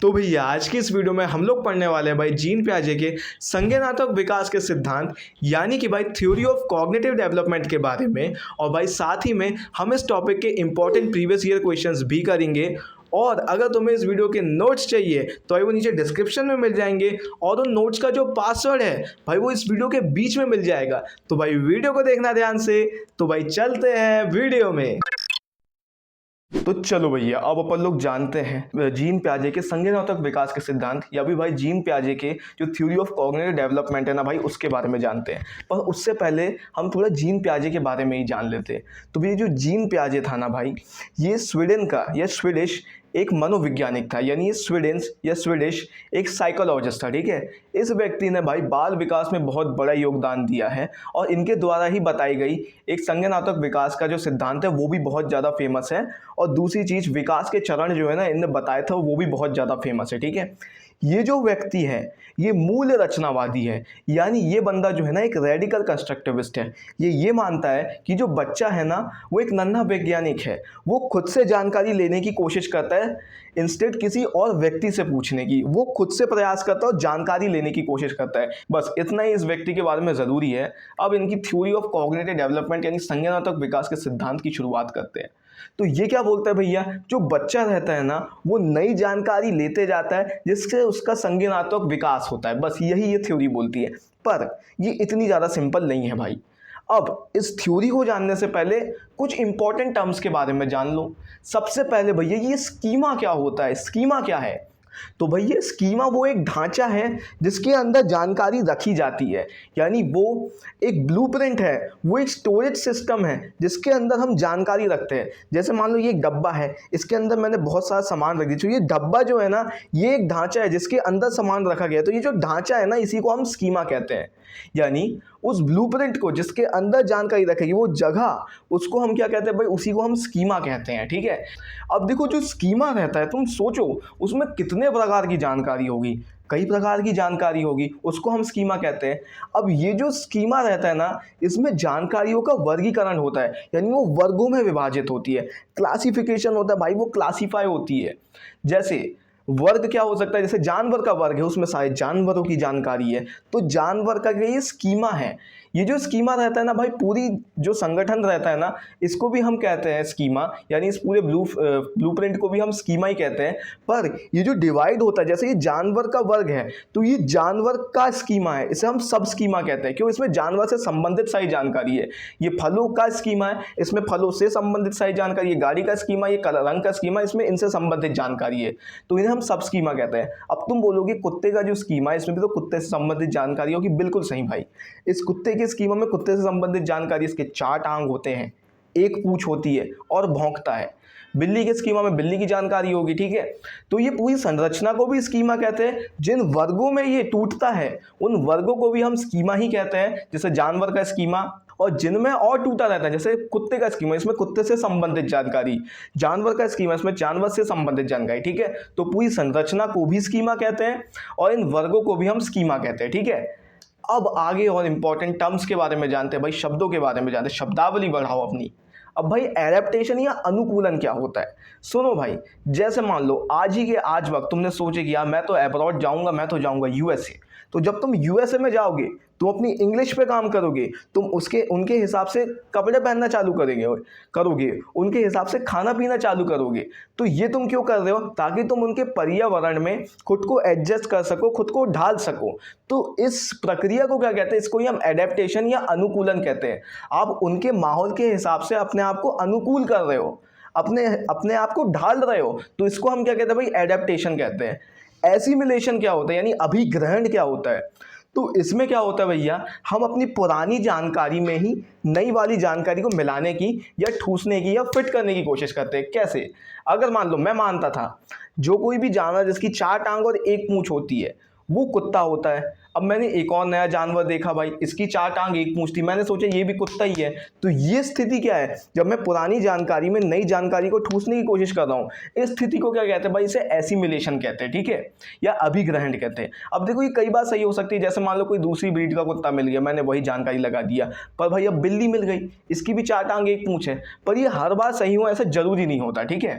तो भैया आज की इस वीडियो में हम लोग पढ़ने वाले हैं भाई जीन पियाजे के संज्ञानात्मक विकास के सिद्धांत यानी कि भाई थ्योरी ऑफ कॉग्निटिव डेवलपमेंट के बारे में। और भाई साथ ही में हम इस टॉपिक के इंपॉर्टेंट प्रीवियस ईयर क्वेश्चंस भी करेंगे। और अगर तुम्हें इस वीडियो के नोट्स चाहिए तो भाई वो नीचे डिस्क्रिप्शन में मिल जाएंगे, और उन नोट्स का जो पासवर्ड है भाई वो इस वीडियो के बीच में मिल जाएगा। तो भाई वीडियो को देखना ध्यान से। तो भाई चलते हैं वीडियो में। तो चलो भैया अब अपन लोग जानते हैं जीन पियाजे के संज्ञानात्मक विकास के सिद्धांत या भी भाई जीन पियाजे के जो थ्योरी ऑफ कॉग्निटिव डेवलपमेंट है ना भाई उसके बारे में जानते हैं। पर उससे पहले हम थोड़ा जीन पियाजे के बारे में ही जान लेते हैं। तो भैया जो जीन पियाजे था ना भाई, ये स्वीडन का या स्वीडिश एक मनोवैज्ञानिक था, यानी ये स्वीडिश एक साइकोलॉजिस्ट था। ठीक है, इस व्यक्ति ने भाई बाल विकास में बहुत बड़ा योगदान दिया है और इनके द्वारा ही बताई गई एक संज्ञानात्मक विकास का जो सिद्धांत है वो भी बहुत ज़्यादा फेमस है। और दूसरी चीज़, विकास के चरण जो है ना इनने बताया था वो भी बहुत ज़्यादा फेमस है। ठीक है, ये जो व्यक्ति है ये मूल रचनावादी है, यानी ये बंदा जो है ना एक रेडिकल कंस्ट्रक्टिविस्ट है। ये मानता है कि जो बच्चा है ना वो एक नन्हा वैज्ञानिक है, वो खुद से जानकारी लेने की कोशिश करता है इंस्टेड किसी और व्यक्ति से पूछने की। वो खुद से प्रयास करता है और जानकारी लेने की कोशिश करता है। बस इतना ही इस व्यक्ति के बारे में ज़रूरी है। अब इनकी थ्योरी ऑफ कॉग्निटिव डेवलपमेंट यानी संज्ञानात्मक विकास के सिद्धांत की शुरुआत करते हैं। तो ये क्या बोलता है भैया, जो बच्चा रहता है ना वो नई जानकारी लेते जाता है जिससे उसका संज्ञानात्मक विकास होता है। बस यही ये थ्योरी बोलती है। पर ये इतनी ज़्यादा सिंपल नहीं है भाई। अब इस थ्योरी को जानने से पहले कुछ इंपॉर्टेंट टर्म्स के बारे में जान लो। सबसे पहले भैया ये स्कीमा क्या होता है, स्कीमा क्या है? तो भैया स्कीमा वो एक ढांचा है जिसके अंदर जानकारी रखी जाती है, यानी वो एक ब्लूप्रिंट है, वो एक स्टोरेज सिस्टम है जिसके अंदर हम जानकारी रखते हैं। जैसे मान लो ये एक डब्बा है, इसके अंदर मैंने बहुत सारा सामान रख दिया। तो ये डब्बा जो है ना ये एक ढांचा है जिसके अंदर सामान रखा गया है। तो ये जो ढांचा है ना इसी को हम स्कीमा कहते हैं, यानी उस ब्लूप्रिंट को जिसके अंदर जानकारी रखेगी वो जगह, उसको हम क्या कहते हैं भाई, उसी को हम स्कीमा कहते हैं। ठीक है, अब देखो जो स्कीमा रहता है तुम सोचो उसमें कितने प्रकार की जानकारी होगी, कई प्रकार की जानकारी होगी, उसको हम स्कीमा कहते हैं। अब ये जो स्कीमा रहता है ना इसमें जानकारियों का वर्गीकरण होता है, यानी वो वर्गों में विभाजित होती है, क्लासिफिकेशन होता है भाई, वो क्लासीफाई होती है। जैसे वर्ग क्या हो सकता है, जैसे जानवर का वर्ग है उसमें सारे जानवरों की जानकारी है, तो जानवर का ये स्कीमा है। ये जो स्कीमा रहता है ना भाई, पूरी जो संगठन रहता है ना इसको भी हम कहते हैं स्कीमा, यानी इस पूरे ब्लूप्रिंट को भी हम स्कीमा ही कहते हैं। पर ये जो डिवाइड होता है, जैसे ये जानवर का वर्ग है तो ये जानवर का स्कीमा है, इसे हम सब स्कीमा कहते हैं। क्यों? इसमें जानवर से संबंधित सारी जानकारी है। ये फलों का स्कीमा है, इसमें फलों से संबंधित सारी जानकारी, ये गाड़ी का स्कीमा, ये रंग का स्कीमा, इसमें इनसे संबंधित जानकारी है, तो इन्हें हम सब स्कीमा कहते हैं। अब तुम बोलोगे कुत्ते का जो स्कीमा है इसमें भी तो कुत्ते से संबंधित जानकारी होगी। बिल्कुल सही भाई, इस कुत्ते के स्कीमा में कुत्ते से संबंधित जानकारी, इसके 4 टांग होते हैं, एक पूंछ होती है और भौंकता है। बिल्ली के स्कीमा में बिल्ली की जानकारी होगी। ठीक है, तो ये पूरी संरचना को भी स्कीमा कहते हैं। जिन वर्गों में ये टूटता है उन वर्गों को भी हम स्कीमा ही कहते हैं, जैसे जानवर का स्कीमा। और जिनमें और टूटा रहता है, जैसे कुत्ते का स्कीमा, इसमें कुत्ते से संबंधित जानकारी, जानवर का स्कीमा, इसमें जानवर से संबंधित जानकारी। ठीक है, तो पूरी संरचना को भी स्कीमा कहते हैं और इन वर्गों को भी हम स्कीमा कहते हैं। ठीक है, अब आगे और इंपॉर्टेंट टर्म्स के बारे में जानते हैं भाई, शब्दों के बारे में जानते हैं, शब्दावली बढ़ाओ अपनी। अब भाई एडेप्टेशन या अनुकूलन क्या होता है, सुनो भाई। जैसे मान लो आज ही के आज वक्त तुमने सोचे कि यार मैं तो अब्रॉड जाऊंगा, मैं तो जाऊंगा यूएसए। तो जब तुम यूएसए में जाओगे तुम अपनी इंग्लिश पे काम करोगे, तुम उनके हिसाब से कपड़े पहनना चालू करोगे, उनके हिसाब से खाना पीना चालू करोगे। तो ये तुम क्यों कर रहे हो? ताकि तुम उनके पर्यावरण में खुद को एडजस्ट कर सको, खुद को ढाल सको। तो इस प्रक्रिया को क्या कहते हैं? इसको ही हम एडेप्टेशन या अनुकूलन कहते हैं। आप उनके माहौल के हिसाब से अपने आप को अनुकूल कर रहे हो, अपने आप को ढाल रहे हो, तो इसको हम क्या कहते हैं भाई? एडेप्टेशन कहते हैं। एसिमिलेशन क्या होता है, यानी अभिग्रहण क्या होता है? तो इसमें क्या होता है भैया, हम अपनी पुरानी जानकारी में ही नई वाली जानकारी को मिलाने की या ठूसने की या फिट करने की कोशिश करते हैं। कैसे? अगर मान लो मैं मानता था जो कोई भी जानवर जिसकी 4 टांग और एक पूंछ होती है वो कुत्ता होता है। अब मैंने एक और नया जानवर देखा भाई, इसकी 4 टांग एक पूंछ थी, मैंने सोचा ये भी कुत्ता ही है। तो ये स्थिति क्या है? जब मैं पुरानी जानकारी में नई जानकारी को ठूसने की कोशिश कर रहा हूँ, इस स्थिति को क्या कहते हैं भाई? इसे एसिमिलेशन कहते हैं। ठीक है, या अभिग्रहण कहते हैं। अब देखो ये कई बार सही हो सकती है, जैसे मान लो कोई दूसरी ब्रीड का कुत्ता मिल गया, मैंने वही जानकारी लगा दिया, पर भाई अब बिल्ली मिल गई, इसकी भी 4 टांग एक पूंछ है, पर ये हर बार सही हो ऐसा जरूरी नहीं होता। ठीक है,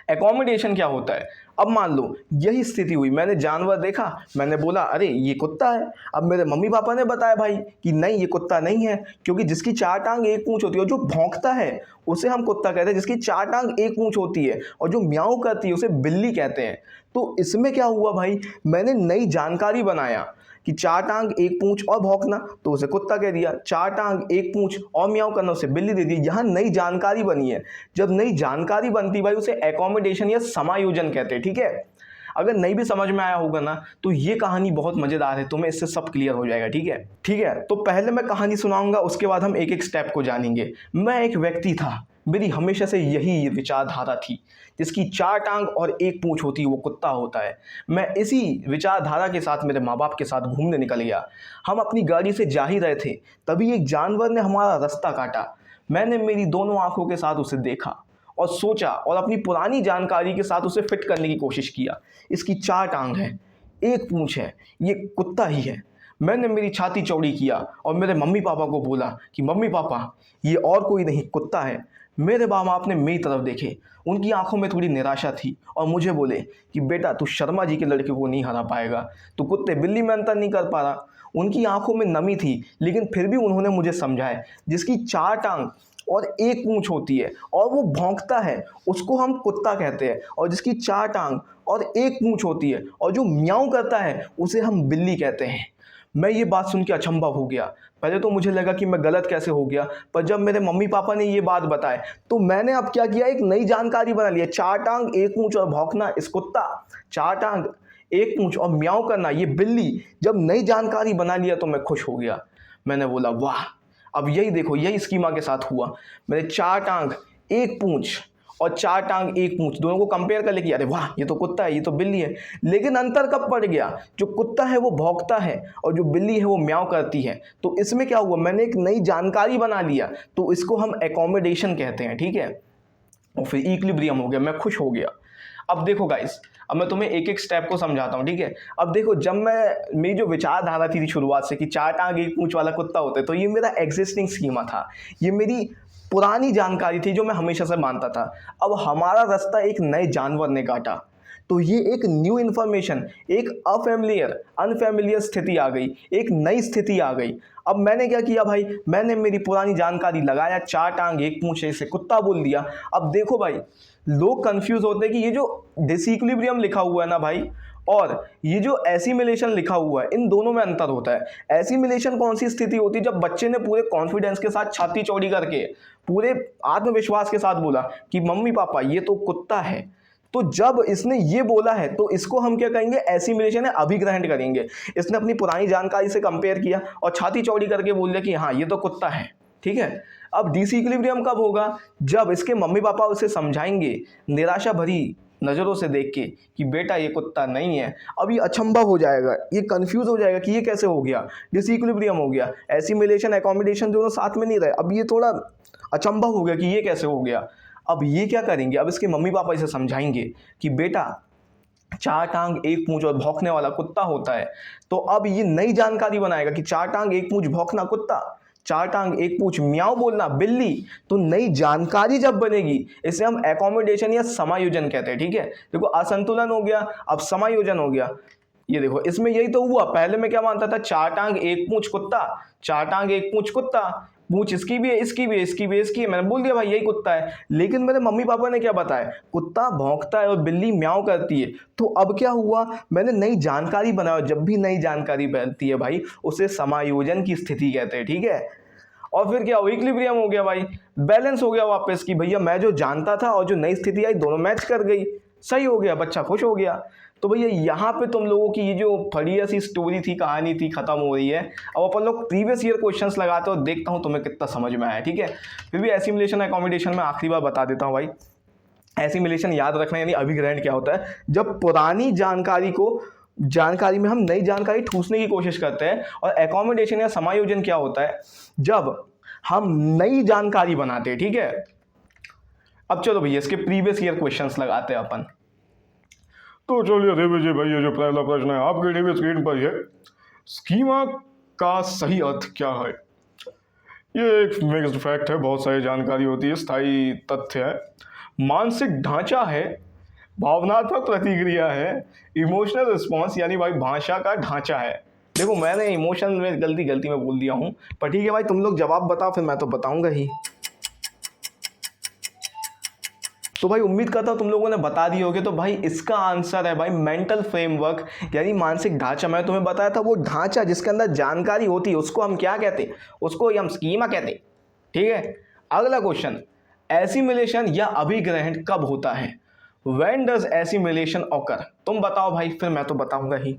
एकोमोडेशन क्या होता है? अब मान लो यही स्थिति हुई, मैंने जानवर देखा, मैंने बोला अरे ये कुत्ता है। अब मेरे मम्मी पापा ने बताया भाई कि नहीं ये कुत्ता नहीं है, क्योंकि जिसकी 4 टांग 1 पूंछ होती है और जो भौंकता है उसे हम कुत्ता कहते हैं, जिसकी 4 टांग 1 पूंछ होती है और जो म्याऊं करती है उसे बिल्ली कहते हैं। तो इसमें क्या हुआ भाई, मैंने नई जानकारी बनाया कि 4 टांग 1 पूंछ और भौंकना तो उसे कुत्ता कह दिया, 4 टांग 1 पूंछ और म्याऊं करना उसे बिल्ली दे दी। यहाँ नई जानकारी बनी है। जब नई जानकारी बनती भाई उसे एकोमोडेशन या समायोजन कहते हैं, ठीक है। अगर नहीं भी समझ में आया होगा ना तो ये कहानी बहुत मजेदार है, तुम्हें इससे सब क्लियर हो जाएगा, ठीक है। ठीक है, तो पहले मैं कहानी सुनाऊंगा, उसके बाद हम एक एक स्टेप को जानेंगे। मैं एक व्यक्ति था, मेरी हमेशा से यही विचारधारा थी, जिसकी 4 टांग और 1 पूंछ होती है वो कुत्ता होता है। मैं इसी विचारधारा के साथ मेरे माँ बाप के साथ घूमने निकल गया। हम अपनी गाड़ी से जा ही रहे थे, तभी एक जानवर ने हमारा रास्ता काटा। मैंने मेरी दोनों आंखों के साथ उसे देखा और सोचा और अपनी पुरानी जानकारी के साथ उसे फिट करने की कोशिश किया। इसकी 4 टांग है, 1 पूंछ है, ये कुत्ता ही है। मैंने मेरी छाती चौड़ी किया और मेरे मम्मी पापा को बोला कि मम्मी पापा ये और कोई नहीं कुत्ता है। मेरे माँ बाप ने मेरी तरफ देखे, उनकी आंखों में थोड़ी निराशा थी और मुझे बोले कि बेटा तू शर्मा जी के लड़के को नहीं हरा पाएगा, तू कुत्ते बिल्ली में अंतर नहीं कर पा रहा। उनकी आंखों में नमी थी, लेकिन फिर भी उन्होंने मुझे समझाया जिसकी 4 टांग और 1 पूंछ होती है और वो भौंकता है उसको हम कुत्ता कहते हैं, और जिसकी 4 टांग और 1 पूंछ होती है और जो म्याऊं करता है उसे हम बिल्ली कहते हैं। मैं ये बात सुन के अचंभा हो गया। पहले तो मुझे लगा कि मैं गलत कैसे हो गया, पर जब मेरे मम्मी पापा ने ये बात बताए तो मैंने अब क्या किया, एक नई जानकारी बना लिया। 4 टांग 1 पूंछ और भौंकना इस कुत्ता, 4 टांग 1 पूंछ और म्याऊं करना ये बिल्ली। जब नई जानकारी बना लिया तो मैं खुश हो गया। मैंने बोला वाह, अब यही देखो, यही स्कीमा के साथ हुआ। मैंने 4 टांग 1 पूंछ और 4 टांग 1 पूंछ दोनों को कंपेयर कर लिया, अरे वाह ये तो कुत्ता है, ये तो बिल्ली है। लेकिन अंतर कब पड़ गया, जो कुत्ता है वो भौंकता है और जो बिल्ली है वो म्याऊं करती है। तो इसमें क्या हुआ, मैंने एक नई जानकारी बना लिया, तो इसको हम एकोमोडेशन कहते हैं, ठीक है। और फिर इक्विलिब्रियम हो गया, मैं खुश हो गया। अब देखो गाइस, अब मैं तुम्हें एक एक स्टेप को समझाता हूँ, ठीक है। अब देखो, जब मेरी जो विचारधारा थी शुरुआत से कि 4 टांग 1 पूंछ वाला कुत्ता होता है, तो ये मेरा एग्जिस्टिंग स्कीमा था, ये मेरी पुरानी जानकारी थी जो मैं हमेशा से मानता था। अब हमारा रास्ता एक नए जानवर ने काटा, तो ये एक न्यू इन्फॉर्मेशन, एक अनफेमिलियर स्थिति आ गई, एक नई स्थिति आ गई। अब मैंने क्या किया भाई, मैंने मेरी पुरानी जानकारी लगाया, 4 टांग 1 पूंछ से कुत्ता बोल दिया। अब देखो भाई, लोग कंफ्यूज होते हैं कि ये जो डिसइक्विलिब्रियम लिखा हुआ है ना भाई, और ये जो एसिमिलेशन लिखा हुआ है, इन दोनों में अंतर होता है। एसिमिलेशन कौन सी स्थिति होती है, जब बच्चे ने पूरे कॉन्फिडेंस के साथ छाती चौड़ी करके पूरे आत्मविश्वास के साथ बोला कि मम्मी पापा ये तो कुत्ता है। तो जब इसने ये बोला है तो इसको हम क्या कहेंगे, एसिमिलेशन है, अभिग्रहण करेंगे। इसने अपनी पुरानी जानकारी से कंपेयर किया और छाती चौड़ी करके बोल दिया कि हाँ ये तो कुत्ता है, ठीक है। अब डिसइक्विलिब्रियम कब होगा, जब इसके मम्मी पापा उसे समझाएंगे निराशा भरी नज़रों से देख के कि बेटा ये कुत्ता नहीं है। अब ये अचंभा हो जाएगा, ये कंफ्यूज हो जाएगा कि ये कैसे हो गया, डिसइक्विलिब्रियम हो गया, एसिमिलेशन एकोमोडेशन दोनों साथ में नहीं रहे। अब ये थोड़ा अचंभा हो गया कि ये कैसे हो गया। अब ये क्या करेंगे, अब इसके मम्मी पापा इसे समझाएंगे कि बेटा 4 टांग 1 पूंछ और भौंकने वाला कुत्ता होता है। तो अब ये नई जानकारी बनाएगा कि 4 टांग 1 पूंछ भौंकना कुत्ता, 4 टांग 1 पूंछ म्याऊं बोलना बिल्ली। तो नई जानकारी जब बनेगी इसे हम एकोमोडेशन या समायोजन कहते हैं, ठीक है। देखो, असंतुलन हो गया, अब समायोजन हो गया। ये देखो, इसमें यही तो हुआ। पहले मैं क्या मानता था, 4 टांग 1 पूंछ कुत्ता, 4 टांग 1 पूंछ कुत्ता, पूंछ इसकी भी है, इसकी भी है, इसकी भी है, इसकी है, मैंने बोल दिया भाई यही कुत्ता है। लेकिन मेरे मम्मी पापा ने क्या बताया, कुत्ता भौंकता है और बिल्ली म्याऊं करती है। तो अब क्या हुआ, मैंने नई जानकारी बनाया। जब भी नई जानकारी बनती है भाई उसे समायोजन की स्थिति कहते हैं, ठीक है। और फिर क्या, इक्विलिब्रियम हो गया भाई, बैलेंस हो गया वापस कि भैया मैं जो जानता था और जो नई स्थिति आई दोनों मैच कर गई, सही हो गया, बच्चा खुश हो गया। तो भैया यहाँ पे तुम लोगों की ये जो बढ़िया सी स्टोरी थी, कहानी थी, खत्म हो रही है। अब अपन लोग प्रीवियस ईयर क्वेश्चंस लगाते हो, देखता हूँ तुम्हें कितना समझ में आया, ठीक है। फिर भी एसिमिलेशन एकोमोडेशन में आखिरी बार बता देता हूँ भाई। एसिमिलेशन याद रखना यानी अभिग्रहण क्या होता है, जब पुरानी जानकारी में हम नई जानकारी ठूसने की कोशिश करते हैं। और एकोमोडेशन या समायोजन क्या होता है, जब हम नई जानकारी बनाते हैं, ठीक है। अब चलो भैया इसके प्रीवियस ईयर क्वेश्चंस लगाते हैं अपन। तो चलिए देवी जी भाई, ये जो पहला प्रश्न है आपके टीवी स्क्रीन पर है, स्कीमा का सही अर्थ क्या है। ये एक मिक्स्ड फैक्ट है, बहुत सारी जानकारी होती है, स्थायी तथ्य है, मानसिक ढांचा है भावनात्मक प्रतिक्रिया है, इमोशनल रिस्पॉन्स यानी भाई भाषा का ढांचा है। देखो मैंने इमोशन में गलती में बोल दिया हूँ, पर ठीक है भाई, तुम लोग जवाब बताओ, फिर मैं तो बताऊंगा ही। तो भाई उम्मीद करता हूँ तुम लोगों ने बता दिए होगे। तो भाई इसका आंसर है भाई मेंटल फ्रेमवर्क यानी मानसिक ढांचा। मैं तुम्हें बताया था वो ढांचा जिसके अंदर जानकारी होती है उसको हम क्या कहते हैं, उसको हम स्कीमा कहते हैं। ठीक है, अगला क्वेश्चन, एसिमिलेशन या अभिग्रहण कब होता है? When does assimilation occur? तुम बताओ भाई, फिर मैं तो बताऊंगा ही।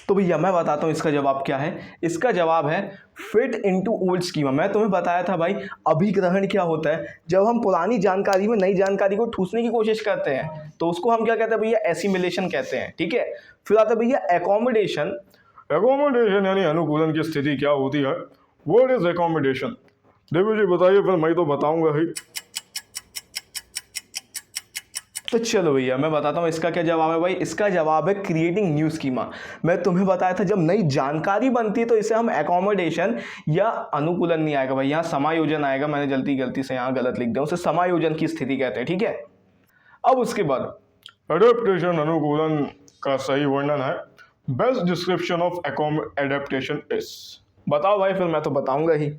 तो भैया मैं बताता हूँ इसका जवाब क्या है। इसका जवाब है फिट इनटू ओल्ड स्कीमा। मैं तुम्हें बताया था भाई अभिग्रहण क्या होता है, जब हम पुरानी जानकारी में नई जानकारी को ठूसने की कोशिश करते हैं तो उसको हम क्या कहते हैं भैया, एसिमिलेशन कहते हैं। ठीक है, फिर आता है भैया एकोमोडेशन। एकोमोडेशन यानी अनुकूलन की स्थिति क्या होती है? What is accommodation? Devi ji बताइए, फिर मैं तो बताऊंगा ही। तो चलो भैया मैं बताता हूँ इसका क्या जवाब है भाई। इसका जवाब है क्रिएटिंग न्यू स्कीमा। मैं तुम्हें बताया था जब नई जानकारी बनती है तो इसे हम एकोमोडेशन या अनुकूलन नहीं आएगा भाई, यहाँ समायोजन आएगा। मैंने गलती से यहाँ गलत लिख दिया, उसे समायोजन की स्थिति कहते हैं। ठीक है, अब उसके बाद एडेप्टेशन अनुकूलन का सही वर्णन है। Best description of adaptation is. बताओ भाई, फिर मैं तो बताऊंगा ही।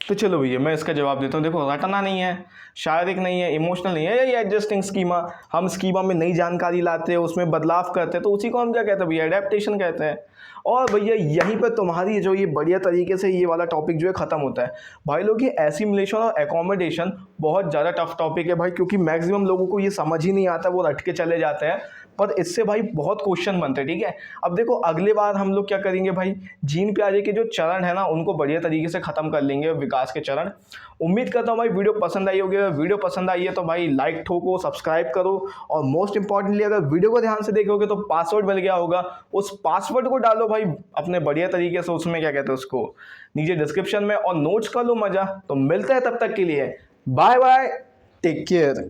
तो चलो भैया मैं इसका जवाब देता हूँ। देखो रटना नहीं है, शारीरिक नहीं है, इमोशनल नहीं है, ये एडजस्टिंग स्कीमा। हम स्कीमा में नई जानकारी लाते हैं, उसमें बदलाव करते हैं, तो उसी को हम क्या कहते हैं भैया, एडेप्टेशन कहते हैं। और भैया यहीं पे तुम्हारी जो ये बढ़िया तरीके से ये वाला टॉपिक जो है ख़त्म होता है। भाई लोग ये एसिमिलेशन और एकोमोडेशन बहुत ज़्यादा टफ टॉपिक है भाई, क्योंकि मैक्सिमम लोगों को ये समझ ही नहीं आता, वो रट के चले जाते हैं। पर इससे भाई बहुत क्वेश्चन बनते हैं। ठीक है, अब देखो अगले बार हम लोग क्या करेंगे भाई, जीन प्याजे के जो चरण है ना उनको बढ़िया तरीके से ख़त्म कर लेंगे, विकास के चरण। उम्मीद करता हूँ भाई वीडियो पसंद आई होगी। अगर वीडियो पसंद आई है तो भाई लाइक ठोको, सब्सक्राइब करो, और मोस्ट इंपॉर्टेंटली अगर वीडियो को ध्यान से देखोगे तो पासवर्ड मिल गया होगा, उस पासवर्ड को डालो भाई अपने बढ़िया तरीके से, उसमें क्या कहते हैं उसको नीचे डिस्क्रिप्शन में, और नोट्स कर लो मजा। तो मिलते हैं तब तक के लिए, बाय बाय, टेक केयर।